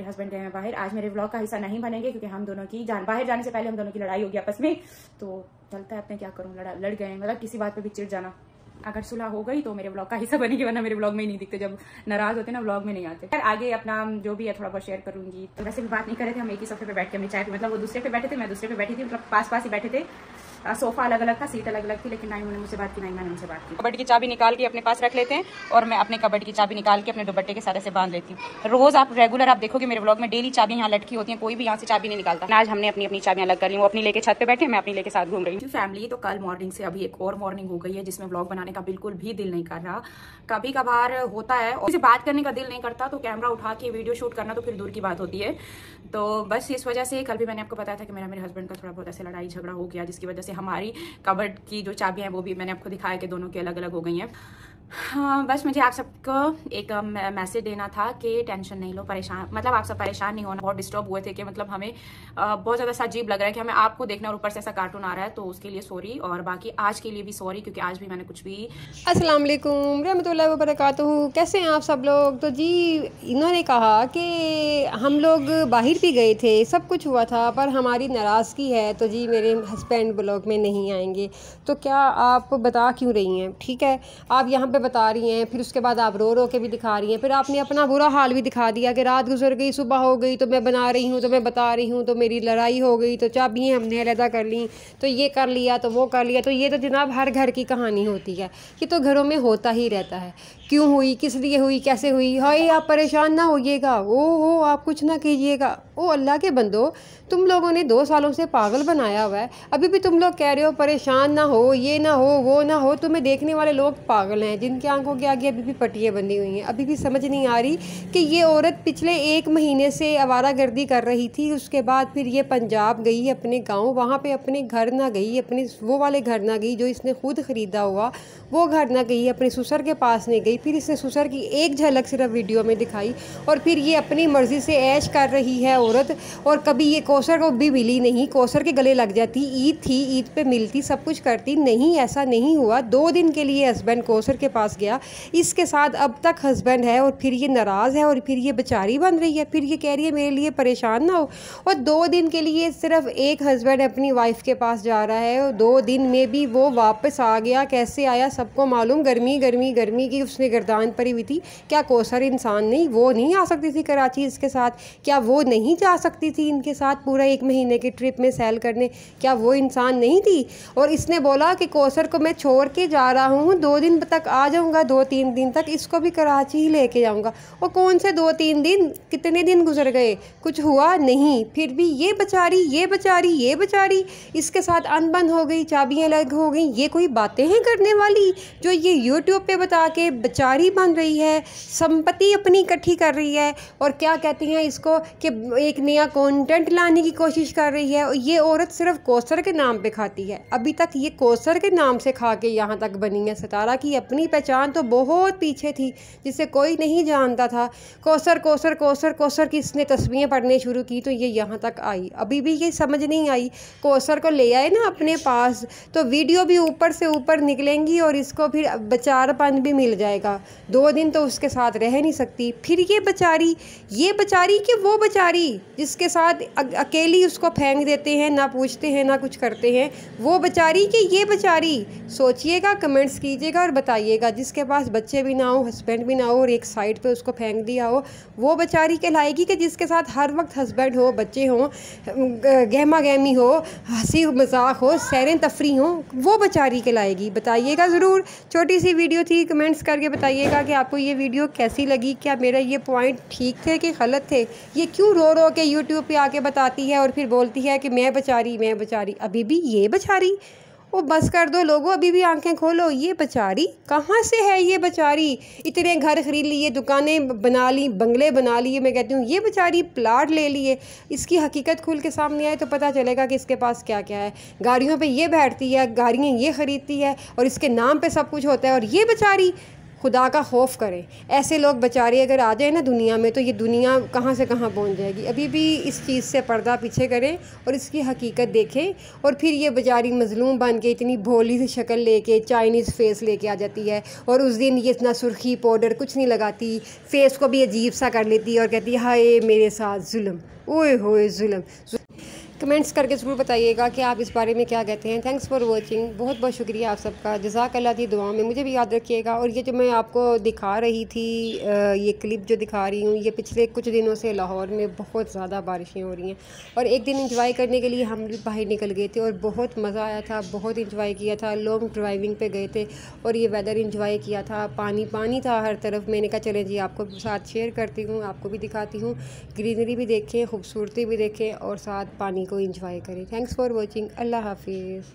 मेरे हस्बैंड गए हैं बाहर। आज मेरे व्लॉग का हिस्सा नहीं बनेंगे क्योंकि हम दोनों की बाहर जाने से पहले हम दोनों की लड़ाई होगी आपस में। तो चलता है अपने, क्या करूँ, लड़ गए, मतलब किसी बात पे भी चिढ़ जाना। अगर सुलह हो गई तो मेरे व्लॉग का हिस्सा बनेगी, वरना मेरे व्लॉग में ही नहीं दिखते। जब नाराज होते ना व्लॉग में नहीं आते। फिर आगे अपना जो भी है थोड़ा बहुत शेयर करूंगी। तो वैसे भी बात नहीं कर रहे थे हम, एक ही सोफे पे बैठ के अपनी चाय, मतलब वो दूसरे पे बैठे थे, मैं दूसरे पे बैठी थी, मतलब पास ही बैठे थे। सोफा अलग अलग था, सीट अलग अलग थी, लेकिन ना ही उन्होंने मुझसे बात की, ना ही मैंने उनसे बात की। कबड्डी की चाबी निकाल के अपने पास रख लेते हैं और मैं अपने कबड्डी की चाबी निकाल के अपने दुपट्टे के सारे से बांध लेती हूँ। रोज आप रेगुलर आप देखोगे मेरे व्लॉग में डेली चाबी यहाँ लटकी होती है, कोई भी यहाँ से चाबी नहीं निकालता। आज हमने अपनी अपनी चाबियां अलग कर ली, वो अपनी लेके छत पे बैठे, मैं अपनी लेके साथ घूम रही हूँ फैमिली। तो कल मॉर्निंग से अभी एक और मॉर्निंग हो गई है जिसमें व्लॉग बनाने का बिल्कुल भी दिल नहीं कर रहा। कभी कभार होता है और बात करने का दिल नहीं करता तो कैमरा उठा के वीडियो शूट करना तो फिर दूर की बात होती है। तो बस इस वजह से कल भी मैंने आपको बताया था कि मेरे हस्बैंड का थोड़ा बहुत ऐसे लड़ाई झगड़ा हो गया, जिसकी वजह से हमारी कबर्ड की जो चाबियां हैं वो भी मैंने आपको दिखाया कि दोनों की अलग अलग हो गई हैं। हाँ, बस मुझे आप सबको एक मैसेज देना था कि टेंशन नहीं लो, परेशान मतलब आप सब परेशान नहीं होना। बहुत डिस्टर्ब हुए थे कि मतलब हमें बहुत ज़्यादा सा अजीब लग रहा है कि हमें आपको देखना और ऊपर से ऐसा कार्टून आ रहा है, तो उसके लिए सॉरी। और बाकी आज के लिए भी सॉरी क्योंकि आज भी मैंने कुछ भी। अस्सलाम वालेकुम रहमतुल्लाहि व बरकातुहू। कैसे हैं आप सब लोग? तो जी इन्होंने कहा कि हम लोग बाहर भी गए थे, सब कुछ हुआ था, पर हमारी नाराज़गी है तो जी मेरे हस्बैंड ब्लॉग में नहीं आएंगे। तो क्या आप बता क्यों रही हैं? ठीक है, आप यहाँ पे बता रही हैं, फिर उसके बाद आप रो रो के भी दिखा रही हैं, फिर आपने अपना बुरा हाल भी दिखा दिया कि रात गुजर गई, सुबह हो गई तो मैं बना रही हूँ, तो मैं बता रही हूँ, तो मेरी लड़ाई हो गई, तो चाबियाँ हमने अलहदा कर ली, तो ये कर लिया, तो वो कर लिया। तो ये तो जनाब हर घर की कहानी होती है, ये तो घरों में होता ही रहता है। क्यों हुई, किस लिए हुई, कैसे हुई, हाय आप परेशान ना होइएगा, ओ आप कुछ ना कीजिएगा। ओ अल्लाह के बंदो, तुम लोगों ने 2 सालों से पागल बनाया हुआ है, अभी भी तुम लोग कह रहे हो परेशान ना हो, ये ना हो, वो ना हो। तुम्हें देखने वाले लोग पागल हैं, जिनकी आंखों के आगे अभी भी पट्टियाँ बंधी हुई हैं। अभी भी समझ नहीं आ रही कि ये औरत पिछले 1 महीने से आवारागर्दी कर रही थी, उसके बाद फिर ये पंजाब गई अपने गाँव, वहाँ पर अपने घर ना गई, अपने वो वाले घर ना गई जो इसने खुद ख़रीदा हुआ, वो घर ना गई, अपने ससुर के पास नहीं गई। फिर इसने ससुर की एक झलक सिर्फ वीडियो में दिखाई और फिर ये अपनी मर्ज़ी से ऐश कर रही है औरत। और कभी ये कौसर को भी मिली नहीं, कौसर के गले लग जाती, ईद थी, ईद पे मिलती, सब कुछ करती, नहीं ऐसा नहीं हुआ। 2 दिन के लिए हस्बैंड कौसर के पास गया, इसके साथ अब तक हस्बैंड है और फिर ये नाराज़ है और फिर ये बेचारी बन रही है, फिर ये कह रही है मेरे लिए परेशान ना हो। और 2 दिन के लिए सिर्फ एक हस्बैंड अपनी वाइफ के पास जा रहा है और 2 दिन में भी वो वापस आ गया। कैसे आया सबको मालूम, गर्मी की उसने गर्दान परी हुई थी। क्या कौसर इंसान नहीं, वो नहीं आ सकती थी कराची इसके साथ? क्या वो नहीं जा सकती थी इनके साथ पूरा 1 महीने की ट्रिप में सैल करने? क्या वो इंसान नहीं थी? और इसने बोला कि कौसर को मैं छोड़ के जा रहा हूँ, 2 दिन तक आ जाऊँगा, 2-3 दिन तक इसको भी कराची ही लेके जाऊँगा। और कौन से 2-3 दिन, कितने दिन गुजर गए, कुछ हुआ नहीं। फिर भी ये बेचारी इसके साथ अनबन हो गई, चाबियाँ अलग हो गई। ये कोई बातें हैं करने वाली जो ये यूट्यूब पे बता के बेचारी बन रही है, संपत्ति अपनी इकट्ठी कर रही है और क्या कहती हैं इसको कि एक नया कंटेंट लाने की कोशिश कर रही है। और ये औरत सिर्फ कौसर के नाम पे खाती है, अभी तक ये कौसर के नाम से खा के यहाँ तक बनी है। सितारा की अपनी पहचान तो बहुत पीछे थी, जिसे कोई नहीं जानता था। कौसर की इसने तस्वीरें पढ़ने शुरू की तो ये यहाँ तक आई। अभी भी ये समझ नहीं आई, कौसर को ले आए ना अपने पास तो वीडियो भी ऊपर से ऊपर निकलेंगी और इसको फिर बेचारापन भी मिल जाएगा। 2 दिन तो उसके साथ रह नहीं सकती। फिर ये बेचारी कि वो बेचारी जिसके साथ अकेली उसको फेंक देते हैं, ना पूछते हैं ना कुछ करते हैं, वो बेचारी कि ये बेचारी। सोचिएगा, कमेंट्स कीजिएगा और बताइएगा। जिसके पास बच्चे भी ना हो, हस्बैंड भी ना हो और एक साइड पे उसको फेंक दिया हो, वो बेचारी कहलाएगी कि जिसके साथ हर वक्त हस्बैंड हो, बच्चे हों, गहमा गहमी हो, हंसी मजाक हो, सैरें तफरी हो, वो बेचारी कहलाएगी। बताइएगा ज़रूर। छोटी सी वीडियो थी, कमेंट्स करके बताइएगा कि आपको ये वीडियो कैसी लगी, क्या मेरा ये पॉइंट ठीक थे कि गलत थे। ये क्यों रो रो के यूट्यूब पे आके बताती है और फिर बोलती है कि मैं बेचारी। अभी भी ये बेचारी, वो बस कर दो लोगों, अभी भी आंखें खोलो। ये बेचारी कहाँ से है? ये बेचारी इतने घर खरीद लिए, दुकानें बना ली, बंगले बना लिए, मैं कहती हूँ ये बेचारी प्लाट ले लिए। इसकी हकीकत खुल के सामने आए तो पता चलेगा कि इसके पास क्या क्या है। गाड़ियों पे ये बैठती है, गाड़ियाँ ये ख़रीदती है और इसके नाम पे सब कुछ होता है। और ये बेचारी खुदा का खौफ करें। ऐसे लोग बेचारे अगर आ जाए ना दुनिया में, तो ये दुनिया कहाँ से कहाँ पहुँच जाएगी। अभी भी इस चीज़ से पर्दा पीछे करें और इसकी हकीकत देखें। और फिर ये बेचारी मज़लूम बन के इतनी भोली सी शक्ल लेके चाइनीज़ फेस लेके आ जाती है, और उस दिन ये इतना सुर्खी पाउडर कुछ नहीं लगाती, फेस को भी अजीब सा कर लेती है और कहती है हाय मेरे साथ जुल्म, ओए होए जुल्म। कमेंट्स करके ज़रूर बताइएगा कि आप इस बारे में क्या कहते हैं। थैंक्स फॉर वॉचिंग, बहुत बहुत शुक्रिया आप सबका। जज़ाकल्लाह दी दुआ में मुझे भी याद रखिएगा। और ये जो मैं आपको दिखा रही थी, ये क्लिप जो दिखा रही हूँ, ये पिछले कुछ दिनों से लाहौर में बहुत ज़्यादा बारिशें हो रही हैं, और एक दिन इंजॉय करने के लिए हम बाहर निकल गए थे और बहुत मज़ा आया था, बहुत इंजॉय किया था। लॉन्ग ड्राइविंग पे गए थे और ये वेदर इंजॉय किया था, पानी पानी था हर तरफ। मैंने कहा चलें जी आपको साथ शेयर करती हूँ, आपको भी दिखाती हूँ, ग्रीनरी भी देखें, खूबसूरती भी देखें और साथ पानी को एंजॉय करें। थैंक्स फॉर वॉचिंग, अल्लाह हाफिज़।